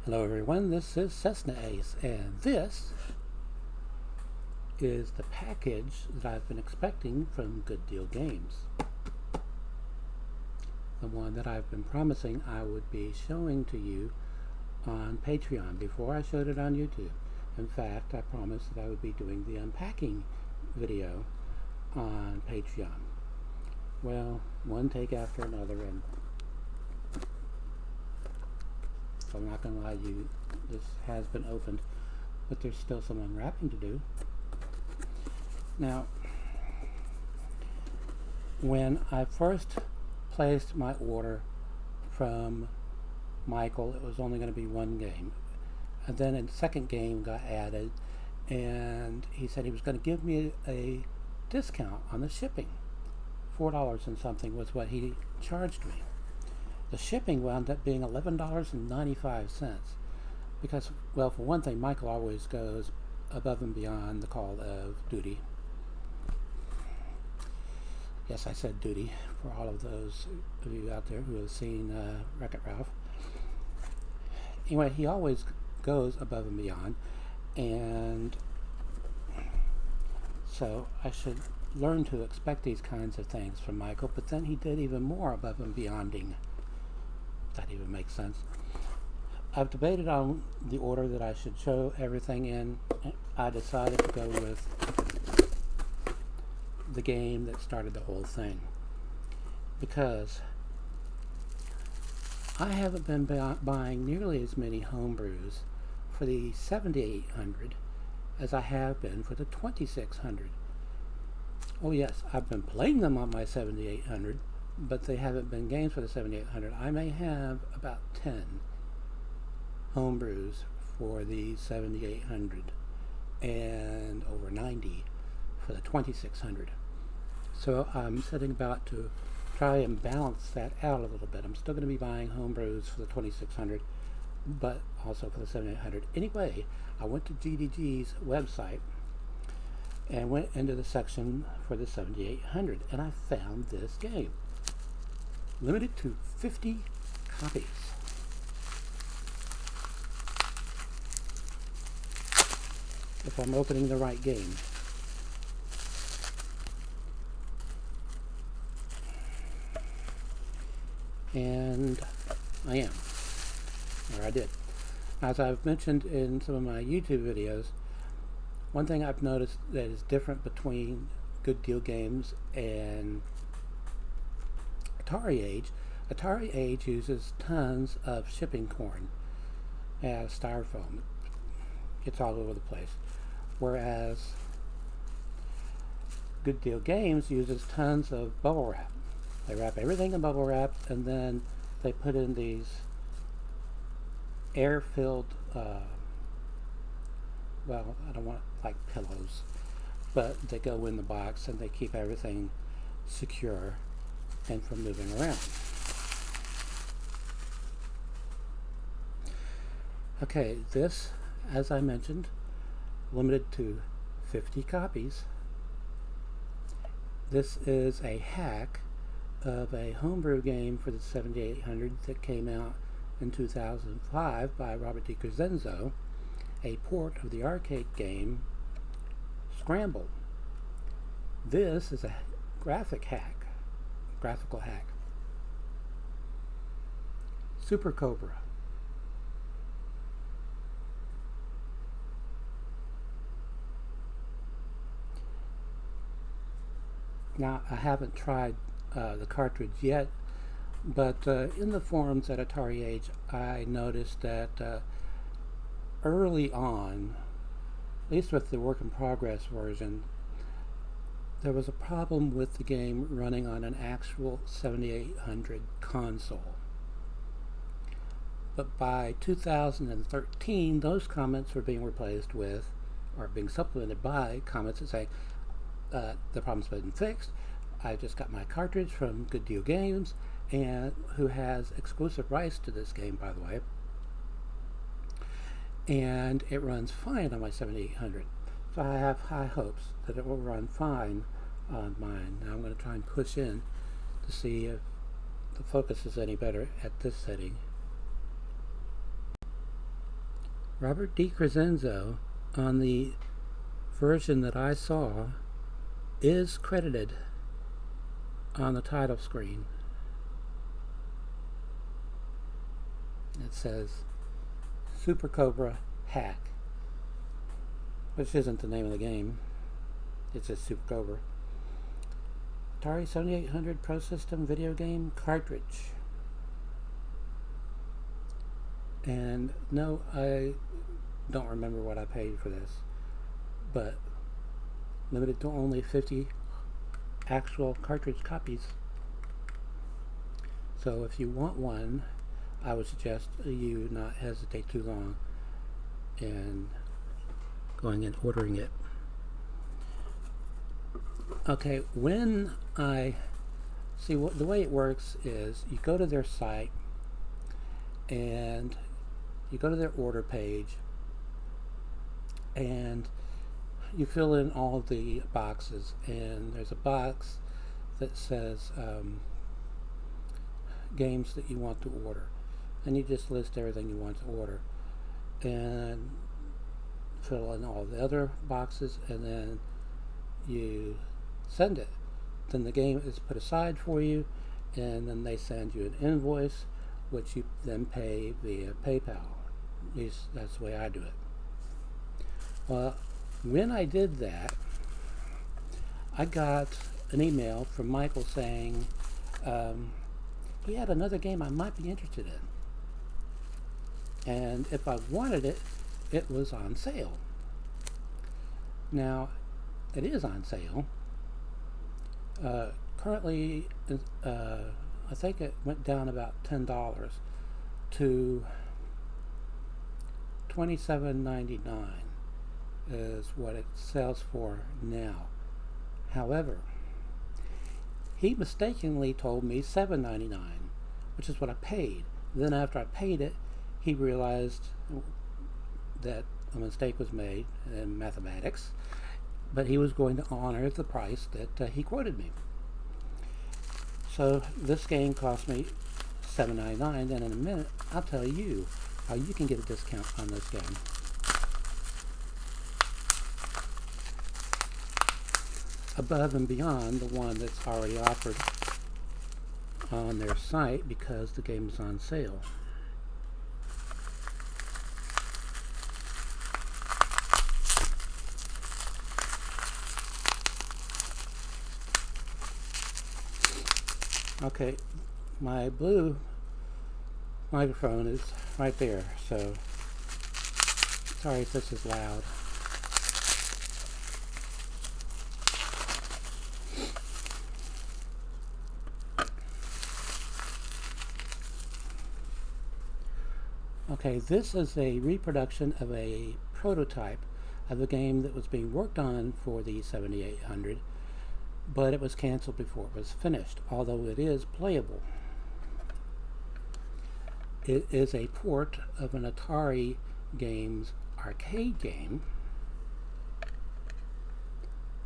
Hello everyone, this is cessnaace, and this is the package that I've been expecting from Good Deal Games. The one that I've been promising I would be showing to you on Patreon before I showed it on YouTube. In fact, I promised that I would be doing the unpacking video on Patreon. Well, one take after another, and so I'm not going to lie to you, this has been opened, but there's still some unwrapping to do. Now, when I first placed my order from Michael, it was only going to be one game. And then a second game got added, and he said he was going to give me a discount on the shipping. $4 and something was what he charged me. The shipping wound up being $11.95 because, well, for one thing, Michael always goes above and beyond the call of duty. Yes, I said duty for all of those of you out there who have seen Wreck-It Ralph. Anyway, he always goes above and beyond, and so I should learn to expect these kinds of things from Michael, but then he did even more above and beyonding. That even makes sense. I've debated on the order that I should show everything in. I decided to go with the game that started the whole thing, because I haven't been buying nearly as many homebrews for the 7800 as I have been for the 2600. Oh yes, I've been playing them on my 7800, but they haven't been games for the 7800. I may have about 10 homebrews for the 7800 and over 90 for the 2600. So I'm setting about to try and balance that out a little bit. I'm still going to be buying homebrews for the 2600, but also for the 7800. Anyway, I went to GDG's website and went into the section for the 7800, and I found this game. Limited to 50 copies. If I'm opening the right game. And I am. Or I did. As I've mentioned in some of my YouTube videos, one thing I've noticed that is different between Good Deal Games and Atari Age uses tons of shipping corn as styrofoam. It's all over the place. Whereas Good Deal Games uses tons of bubble wrap. They wrap everything in bubble wrap, and then they put in these air-filled, well, I don't want like pillows, but they go in the box and they keep everything secure and from moving around. Okay, this, as I mentioned, limited to 50 copies. This is a hack of a homebrew game for the 7800 that came out in 2005 by Robert DiCrescenzo, a port of the arcade game Scramble. This is a graphical hack. Super Cobra. Now, I haven't tried the cartridge yet, but in the forums at Atari Age, I noticed that early on, at least with the work in progress version, there was a problem with the game running on an actual 7800 console. But by 2013, those comments were being replaced with, or being supplemented by, comments that say, the problem's been fixed. I just got my cartridge from Good Deal Games, and who has exclusive rights to this game, by the way. And it runs fine on my 7800. So I have high hopes that it will run fine on mine. Now I'm going to try and push in to see if the focus is any better at this setting. Robert DiCrescenzo, on the version that I saw, is credited on the title screen. It says Super Cobra Hack, which isn't the name of the game. It's just Super Cobra. Atari 7800 Pro System video game cartridge. And no, I don't remember what I paid for this, but limited to only 50 actual cartridge copies. So if you want one, I would suggest you not hesitate too long in going and ordering it. Okay, when I see the way it works is you go to their site and you go to their order page and you fill in all the boxes, and there's a box that says games that you want to order, and you just list everything you want to order and fill in all the other boxes, and then you send it. Then the game is put aside for you, and then they send you an invoice which you then pay via PayPal. At least that's the way I do it. Well, when I did that, I got an email from Michael saying he had another game I might be interested in, and if I wanted it, it was on sale. Now, it is on sale. Currently, I think it went down about $10 to $27.99 is what it sells for now. However, he mistakenly told me $7.99, which is what I paid. Then after I paid it, he realized that a mistake was made in mathematics, but he was going to honor the price that he quoted me. So this game cost me $7.99, and in a minute I'll tell you how you can get a discount on this game. Above and beyond the one that's already offered on their site because the game is on sale. Okay, my blue microphone is right there, so sorry if this is loud. Okay, this is a reproduction of a prototype of a game that was being worked on for the 7800, but it was canceled before it was finished, although it is playable. It is a port of an Atari Games arcade game,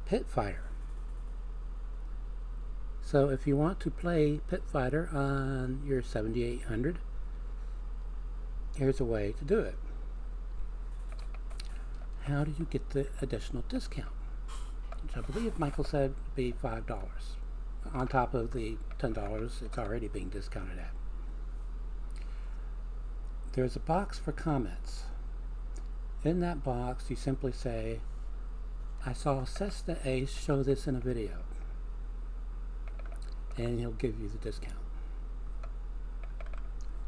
Pit Fighter. So if you want to play Pit Fighter on your 7800, here's a way to do it. How do you get the additional discount? Which I believe Michael said would be $5 on top of the $10 it's already being discounted at. There's a box for comments. In that box you simply say, I saw cessnaace show this in a video, and he'll give you the discount,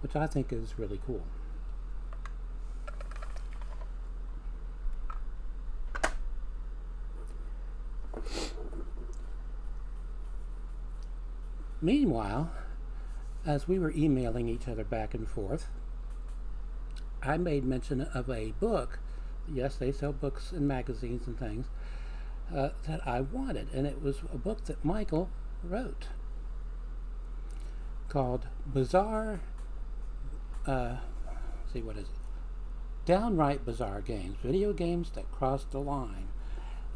which I think is really cool. Meanwhile, as we were emailing each other back and forth, I made mention of a book. Yes, they sell books and magazines and things that I wanted, and it was a book that Michael wrote called Bizarre, what is it? Downright Bizarre Games, Video Games That Crossed the Line.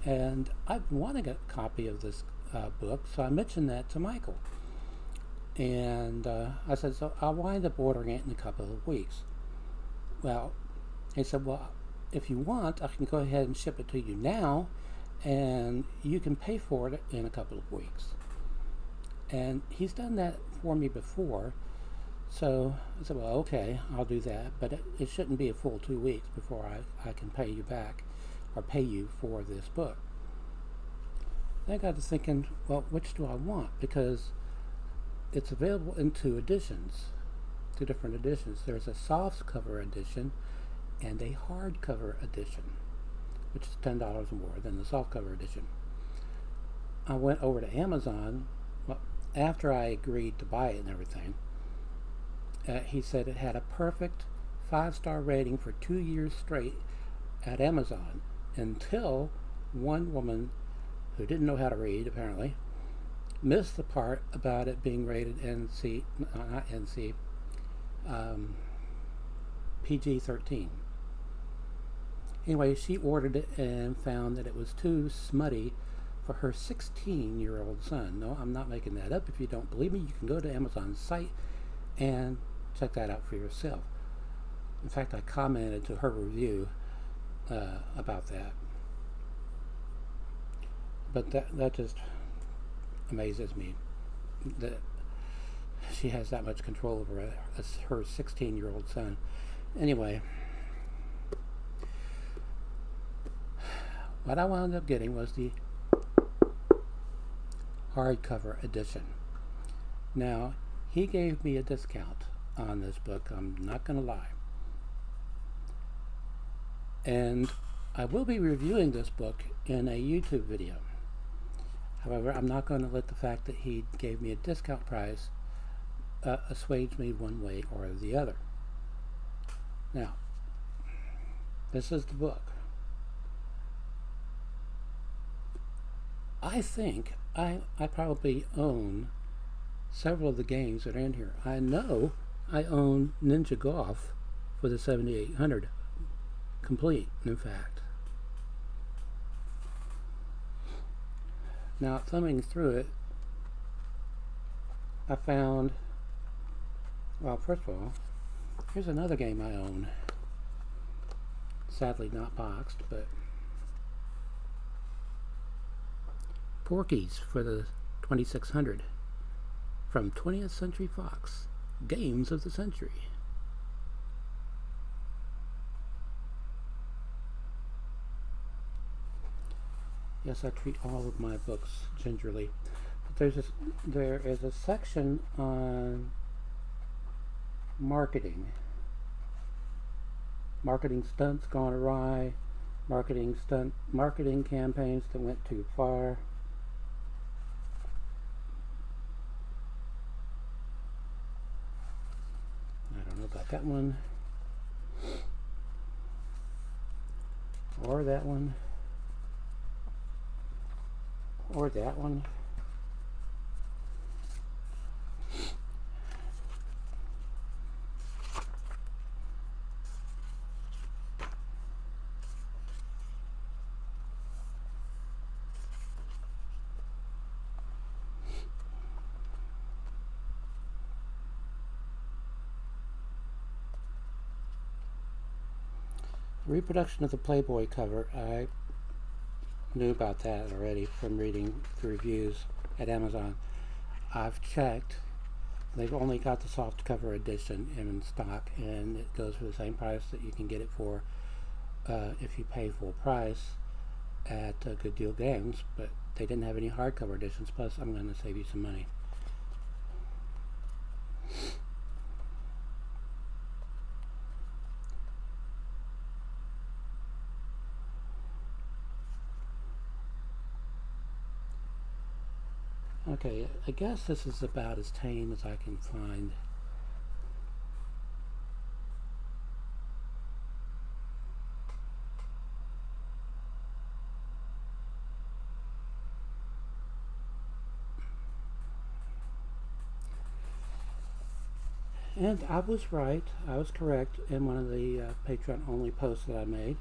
And I wanted a copy of this book, so I mentioned that to Michael. And I said, so I'll wind up ordering it in a couple of weeks. Well, He said, well, if you want, I can go ahead and ship it to you now, and you can pay for it in a couple of weeks. And he's done that for me before. So I said, well, okay, I'll do that. But it shouldn't be a full 2 weeks before I can pay you back or pay you for this book. Then I got to thinking, well, which do I want? Because it's available in two different editions. There's a soft cover edition and a hardcover edition, which is $10 more than the soft cover edition. I went over to Amazon. Well, after I agreed to buy it and everything, he said it had a perfect 5-star rating for 2 years straight at Amazon, until one woman who didn't know how to read, apparently, missed the part about it being rated PG-13. Anyway, she ordered it and found that it was too smutty for her 16-year-old son. No, I'm not making that up. If you don't believe me, you can go to Amazon's site and check that out for yourself. In fact, I commented to her review about that. But that just amazes me, that she has that much control over her 16-year-old son. Anyway, what I wound up getting was the hardcover edition. Now, he gave me a discount on this book, I'm not going to lie. And I will be reviewing this book in a YouTube video. However, I'm not going to let the fact that he gave me a discount price assuage me one way or the other. Now, this is the book. I think I probably own several of the games that are in here. I know I own Ninja Golf for the 7800 complete, in fact. Now, thumbing through it, I found, well, first of all, here's another game I own. Sadly not boxed, but Porky's for the 2600 from 20th Century Fox, Games of the Century. Yes, I treat all of my books gingerly. But there is a section on marketing stunts gone awry, marketing campaigns that went too far. I don't know about that one or that one. Or that one. Reproduction of the Playboy cover. I knew about that already from reading the reviews at Amazon. I've checked. They've only got the soft cover edition in stock, and it goes for the same price that you can get it for if you pay full price at Good Deal Games, but they didn't have any hardcover editions. Plus, I'm going to save you some money. Okay, I guess this is about as tame as I can find. And I was right, I was correct in one of the Patreon only posts that I made.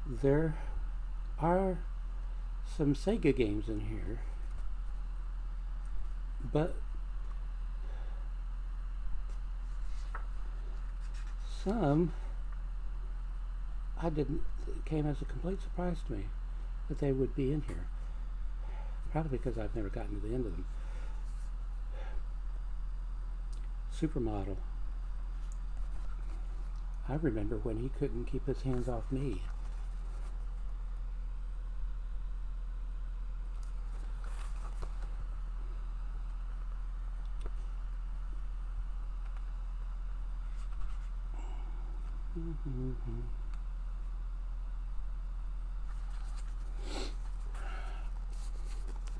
There are some Sega games in here, but some It came as a complete surprise to me that they would be in here. Probably because I've never gotten to the end of them. Supermodel. I remember when he couldn't keep his hands off me.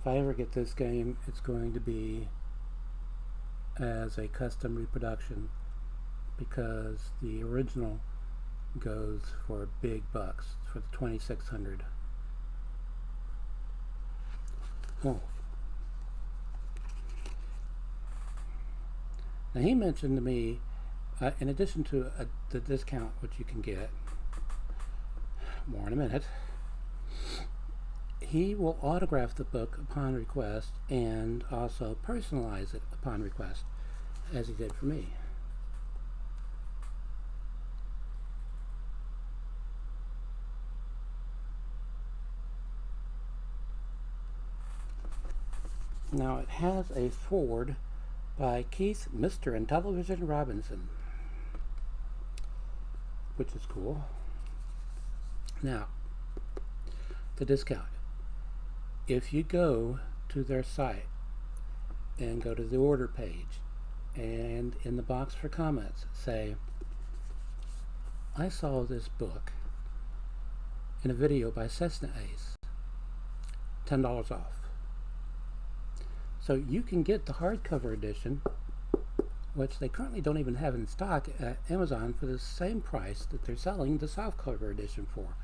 If I ever get this game, it's going to be as a custom reproduction, because the original goes for big bucks, for the 2600. Oh. Now he mentioned to me, in addition to the discount which you can get, more in a minute, he will autograph the book upon request and also personalize it upon request, as he did for me. Now it has a foreword by Keith Mr. Intellivision Robinson, which is cool. Now, the discount. If you go to their site and go to the order page, and in the box for comments say, I saw this book in a video by cessnaace, $10 off. So you can get the hardcover edition, which they currently don't even have in stock at Amazon, for the same price that they're selling the softcover edition for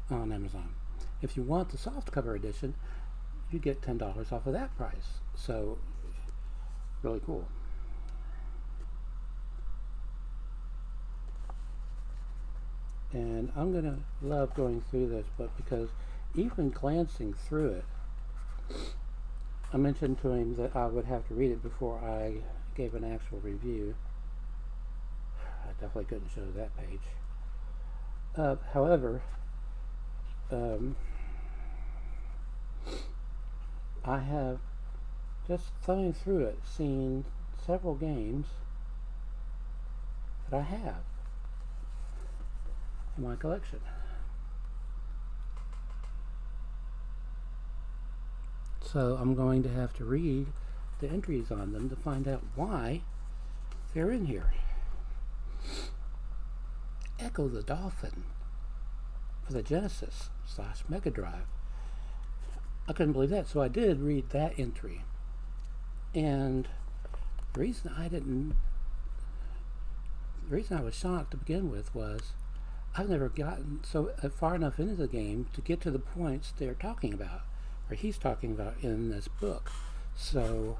on Amazon. If you want the softcover edition, you get $10 off of that price. So, really cool. And I'm going to love going through this book, because even glancing through it, I mentioned to him that I would have to read it before I gave an actual review. I definitely couldn't show that page. However, I have, just thumbing through it, seen several games that I have in my collection. So I'm going to have to read the entries on them to find out why they're in here. Echo the Dolphin for the Genesis / Mega Drive. I couldn't believe that, so I did read that entry. And the reason I was shocked to begin with was I've never gotten so far enough into the game to get to the points they're talking about, or he's talking about in this book. So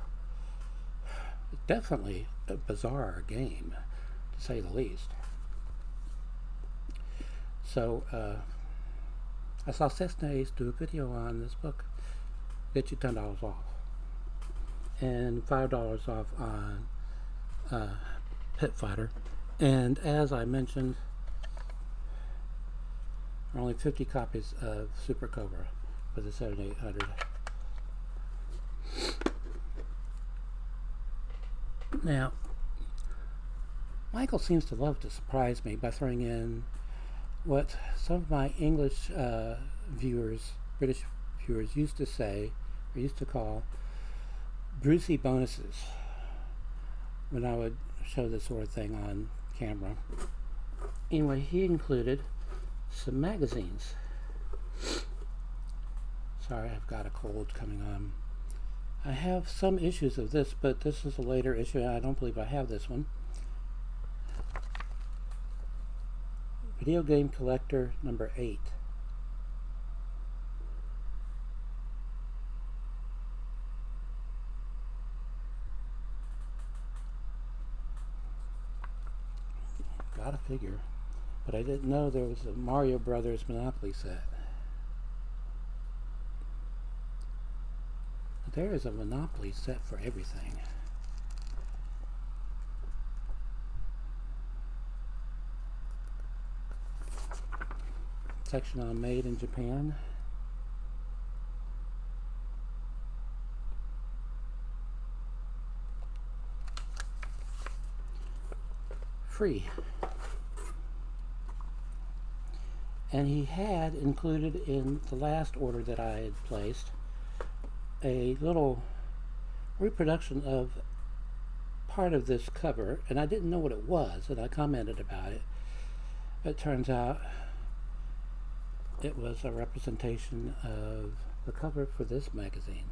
it's definitely a bizarre game, to say the least. So I saw cessnaace do a video on this book, get you $10 off, and $5 off on Pit Fighter. And as I mentioned, there are only 50 copies of Super Cobra for the 7800. Now, Michael seems to love to surprise me by throwing in what some of my English viewers, British viewers, used to say, or used to call Brucey bonuses, when I would show this sort of thing on camera. Anyway, he included some magazines. Sorry, I've got a cold coming on. I have some issues of this, but this is a later issue. I don't believe I have this one. Video Game Collector number 8. Got a figure, but I didn't know there was a Mario Brothers Monopoly set. There is a Monopoly set for everything. section on Made in Japan. Free. And he had included in the last order that I had placed a little reproduction of part of this cover, and I didn't know what it was, and I commented about it. It turns out it was a representation of the cover for this magazine,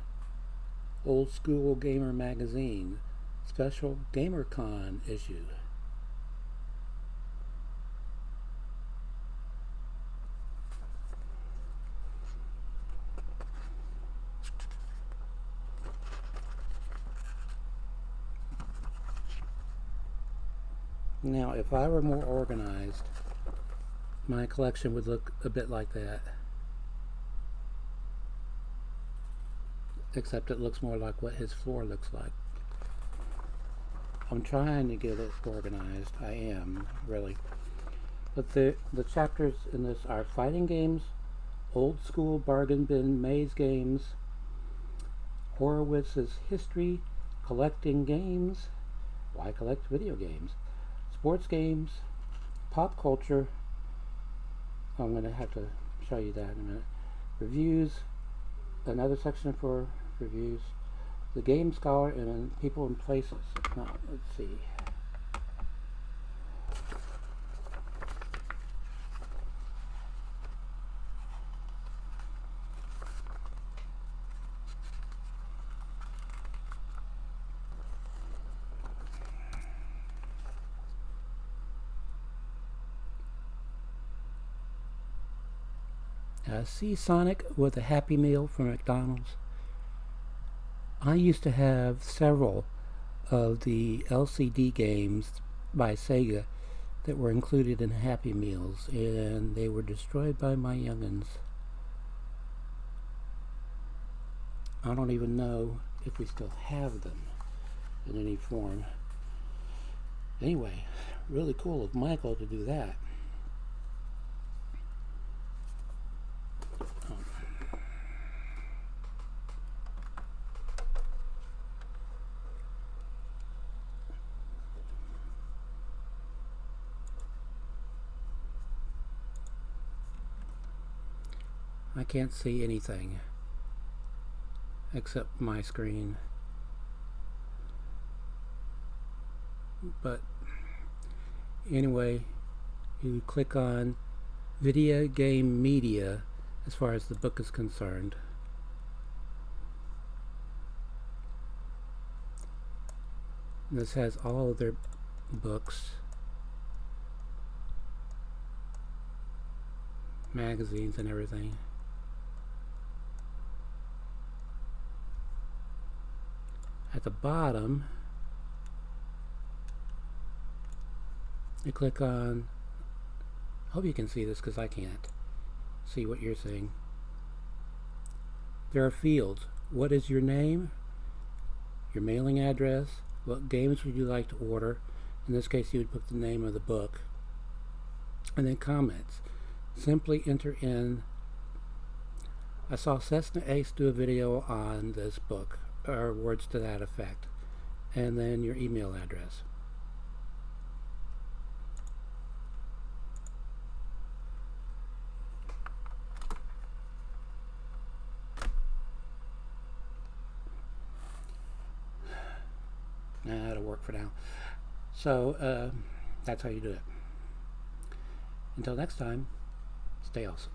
Old School Gamer Magazine, special GamerCon issue. Now, if I were more organized, my collection would look a bit like that. Except it looks more like what his floor looks like. I'm trying to get it organized. I am, really. But the chapters in this are fighting games, old school bargain bin maze games, Horowitz's history, collecting games, why collect video games, sports games, pop culture. I'm going to have to show you that in a minute. Reviews, another section for reviews, the game scholar, and then people and places. Now, let's see. See Sonic with a Happy Meal from McDonald's. I used to have several of the LCD games by Sega that were included in Happy Meals, and they were destroyed by my young'uns. I don't even know if we still have them in any form. Anyway, really cool of Michael to do that. I can't see anything except my screen. But anyway, you click on Video Game Media as far as the book is concerned. This has all of their books, magazines, and everything. At the bottom, you click on, hope you can see this because I can't see what you're seeing. There are fields. What is your name? Your mailing address? What games would you like to order? In this case, you would put the name of the book. And then comments. Simply enter in, I saw cessnaace do a video on this book, or words to that effect, and then your email address. That'll work for now. So that's how you do it. Until next time, stay awesome.